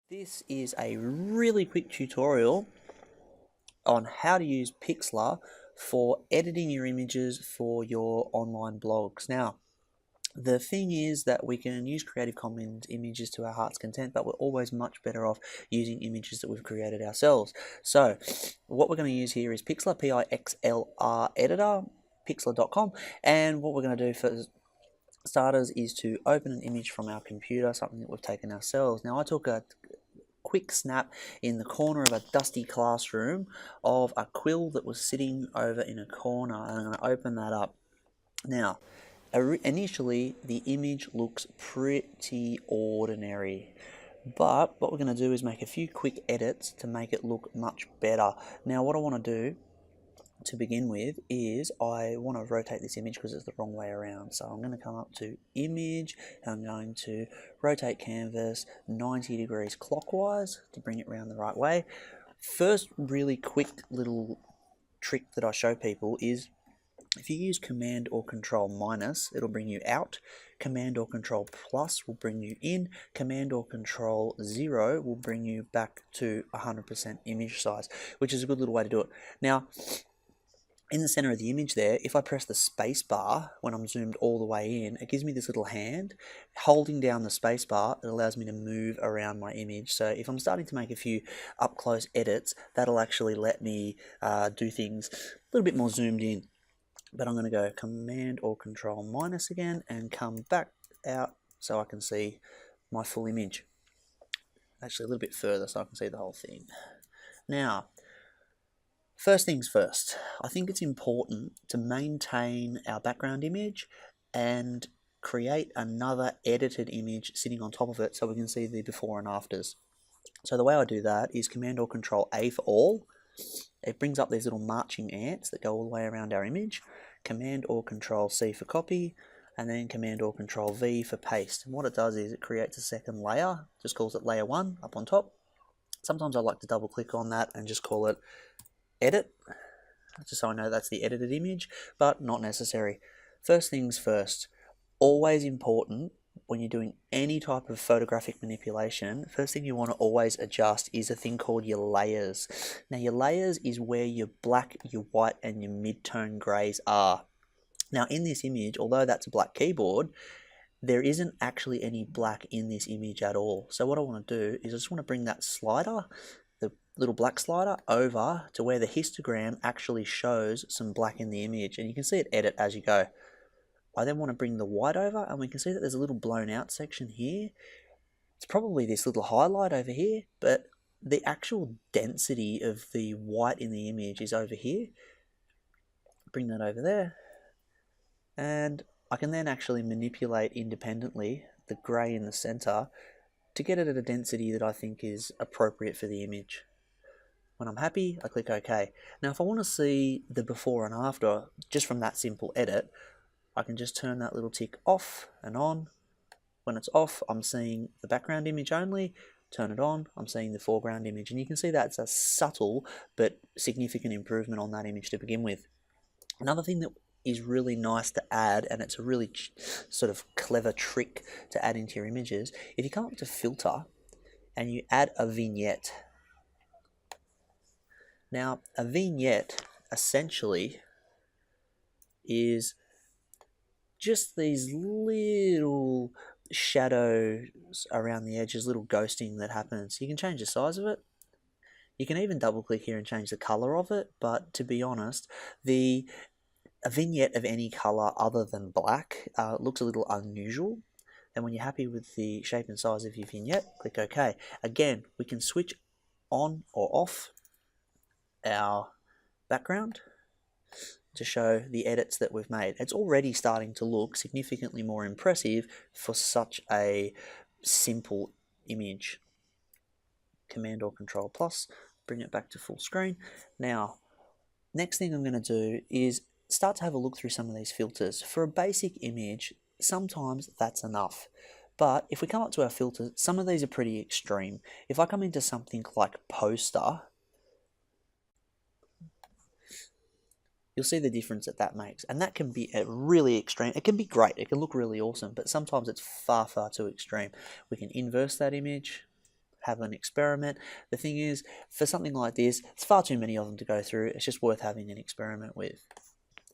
This is a really quick tutorial on how to use Pixlr for editing your images for your online blogs. Now, the thing is that we can use Creative Commons images to our heart's content, but we're always much better off using images that we've created ourselves. So, what we're going to use here is Pixlr, P-I-X-L-R editor, pixlr.com, and what we're going to do for starters is to open an image from our computer, something that we've taken ourselves. Now, I took a quick snap in the corner of a dusty classroom of a quill that was sitting over in a corner, and I'm going to open that up. Now, initially the image looks pretty ordinary, but what we're going to do is make a few quick edits to make it look much better. Now, what I want to do to begin with is I want to rotate this image because it's the wrong way around. So I'm going to come up to image and I'm going to rotate canvas 90 degrees clockwise to bring it around the right way. First really quick little trick that I show people is if you use Command or Control minus, it'll bring you out. Command or Control plus will bring you in. Command or Control 0 will bring you back to 100% image size, which is a good little way to do it. Now, in the center of the image there, if I press the space bar when I'm zoomed all the way in, it gives me this little hand. Holding down the space bar, it allows me to move around my image. So if I'm starting to make a few up-close edits, that'll actually let me do things a little bit more zoomed in. But I'm going to go Command or Control minus again and come back out so I can see my full image. Actually a little bit further so I can see the whole thing. Now, first things first, I think it's important to maintain our background image and create another edited image sitting on top of it so we can see the before and afters. So the way I do that is Command or Control A for all. It brings up these little marching ants that go all the way around our image. Command or Control C for copy, and then Command or Control V for paste. And what it does is it creates a second layer, just calls it layer 1 up on top. Sometimes I like to double click on that and just call it edit, just so I know that's the edited image, but not necessary. First things first, always important when you're doing any type of photographic manipulation, first thing you want to always adjust is a thing called your layers. Now your layers is where your black, your white and your mid-tone greys are. Now in this image, although that's a black keyboard, there isn't actually any black in this image at all. So what I want to do is I just want to bring that slider, the little black slider, over to where the histogram actually shows some black in the image, and you can see it edit as you go. I then want to bring the white over, and we can see that there's a little blown out section here. It's probably this little highlight over here, but the actual density of the white in the image is over here. Bring that over there, and I can then actually manipulate independently the grey in the center to get it at a density that I think is appropriate for the image. When I'm happy, I click OK. Now if I want to see the before and after just from that simple edit, I can just turn that little tick off and on. When it's off, I'm seeing the background image only. Turn it on, I'm seeing the foreground image. And you can see that's a subtle but significant improvement on that image to begin with. Another thing that is really nice to add, and it's a really sort of clever trick to add into your images, if you come up to Filter and you add a vignette. Now, a vignette essentially is just these little shadows around the edges, little ghosting that happens. You can change the size of it. You can even double click here and change the color of it, but to be honest, a vignette of any color other than black looks a little unusual. And when you're happy with the shape and size of your vignette, click OK. Again, we can switch on or off our background to show the edits that we've made. It's already starting to look significantly more impressive for such a simple image. Command or Control plus, bring it back to full screen. Now, next thing I'm going to do is start to have a look through some of these filters. For a basic image, sometimes that's enough. But if we come up to our filters, some of these are pretty extreme. If I come into something like poster, you'll see the difference that makes. And that can be a really extreme. It can be great. It can look really awesome, but sometimes it's far, far too extreme. We can inverse that image, have an experiment. The thing is, for something like this, it's far too many of them to go through. It's just worth having an experiment with.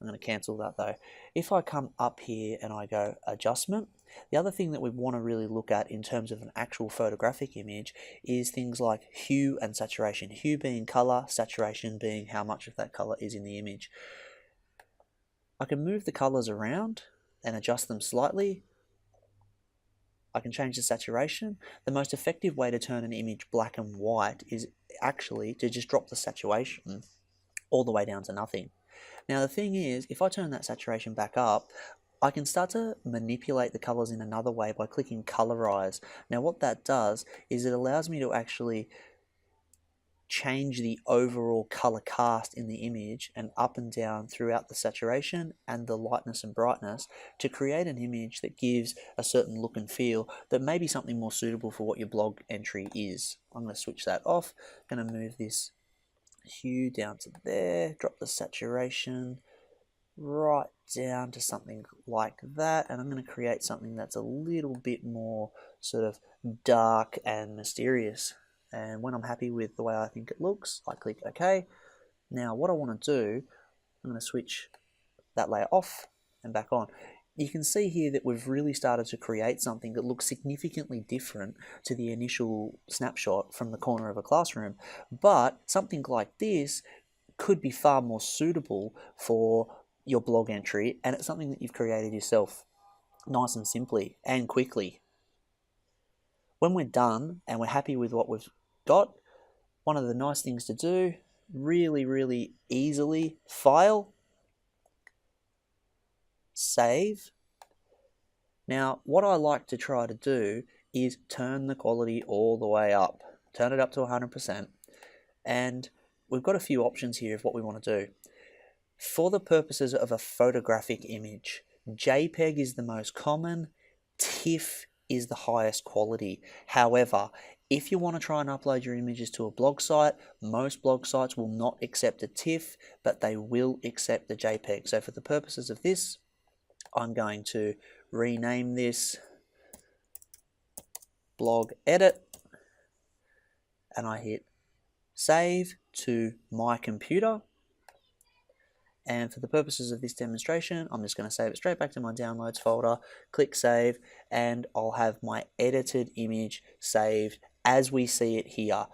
I'm going to cancel that though. If I come up here and I go adjustment, the other thing that we want to really look at in terms of an actual photographic image is things like hue and saturation. Hue being color, saturation being how much of that color is in the image. I can move the colors around and adjust them slightly. I can change the saturation. The most effective way to turn an image black and white is actually to just drop the saturation all the way down to nothing. Now the thing is, if I turn that saturation back up, I can start to manipulate the colors in another way by clicking colorize. Now what that does is it allows me to actually change the overall color cast in the image and up and down throughout the saturation and the lightness and brightness to create an image that gives a certain look and feel that may be something more suitable for what your blog entry is. I'm going to switch that off. I'm going to move this hue down to there, drop the saturation right down to something like that, and I'm going to create something that's a little bit more sort of dark and mysterious. And when I'm happy with the way I think it looks, I click OK. Now what I want to do, I'm going to switch that layer off and back on. You can see here that we've really started to create something that looks significantly different to the initial snapshot from the corner of a classroom. But something like this could be far more suitable for your blog entry, and it's something that you've created yourself, nice and simply and quickly. When we're done and we're happy with what we've got, one of the nice things to do, really easily, file, save. Now what I like to try to do is turn the quality all the way up, turn it up to 100%, and we've got a few options here of what we want to do. For the purposes of a photographic image, JPEG is the most common, TIFF is the highest quality. However, if you want to try and upload your images to a blog site, most blog sites will not accept a TIFF, but they will accept the JPEG. So for the purposes of this, I'm going to rename this blog edit, and I hit save to my computer. And for the purposes of this demonstration, I'm just going to save it straight back to my downloads folder, click save, and I'll have my edited image saved as we see it here.